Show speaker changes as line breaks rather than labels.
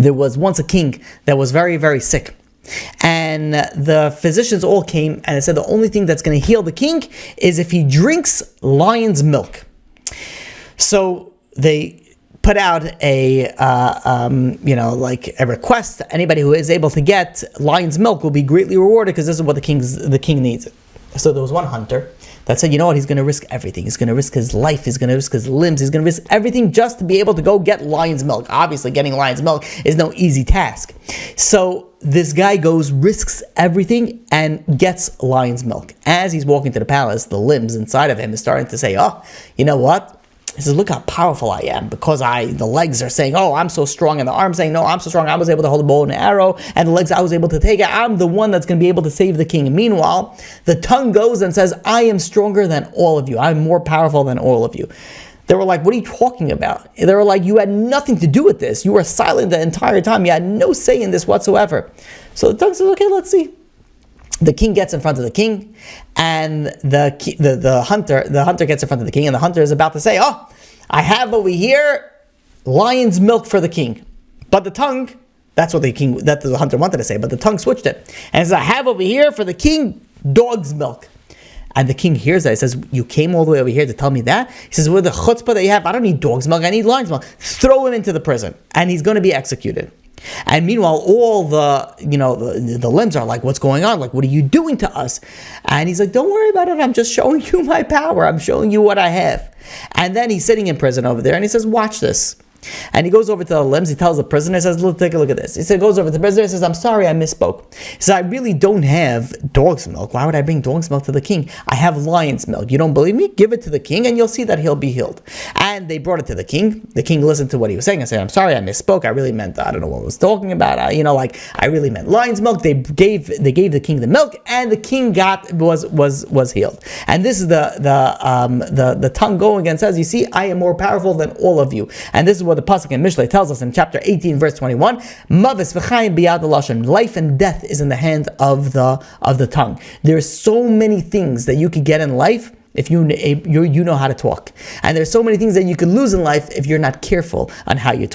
There was once a king that was very, very sick. And the physicians all came and they said the only thing that's going to heal the king is if he drinks lion's milk. So they put out a request. Anybody who is able to get lion's milk will be greatly rewarded because this is what the king needs. So there was one hunter that said, you know what, he's going to risk everything. He's going to risk his life. He's going to risk his limbs. He's going to risk everything just to be able to go get lion's milk. Obviously, getting lion's milk is no easy task. So this guy goes, risks everything, and gets lion's milk. As he's walking to the palace, the limbs inside of him is starting to say, oh, you know what? He says, look how powerful I am, because the legs are saying, oh, I'm so strong, and the arms saying, no, I'm so strong, I was able to hold a bow and an arrow, and the legs, I was able to take it, I'm the one that's going to be able to save the king. And meanwhile, the tongue goes and says, I am stronger than all of you, I'm more powerful than all of you. They were like, what are you talking about? They were like, you had nothing to do with this, you were silent the entire time, you had no say in this whatsoever. So the tongue says, okay, let's see. The king gets in front of the king, and the hunter gets in front of the king, and the hunter is about to say, oh, I have over here lion's milk for the king. But the tongue, that the hunter wanted to say, but the tongue switched it. And says, I have over here for the king dog's milk. And the king hears that. He says, you came all the way over here to tell me that? He says, with the chutzpah that you have, I don't need dog's milk, I need lion's milk. Throw him into the prison, and he's going to be executed. And meanwhile, all the limbs are like, what's going on? Like, what are you doing to us? And he's like, don't worry about it. I'm just showing you my power. I'm showing you what I have. And then he's sitting in prison over there, and he says, watch this. And he goes over to the limbs. He tells the prisoner, he says, look, take a look at this. He goes over to the prisoner and says, I'm sorry, I misspoke. He says, I really don't have dog's milk. Why would I bring dog's milk to the king? I have lion's milk. You don't believe me? Give it to the king and you'll see that he'll be healed. And they brought it to the king. The king listened to what he was saying and said, I'm sorry, I misspoke. I really meant, I don't know what I was talking about. I really meant lion's milk. They gave the king the milk, and the king was healed. And this is the tongue going and says, you see, I am more powerful than all of you. And this is what the pasuk in Mishlei tells us in chapter 18, verse 21. Mavis v'chayim biyad lashon. Life and death is in the hand of the tongue. There's so many things that you could get in life if you know how to talk, and there's so many things that you could lose in life if you're not careful on how you talk.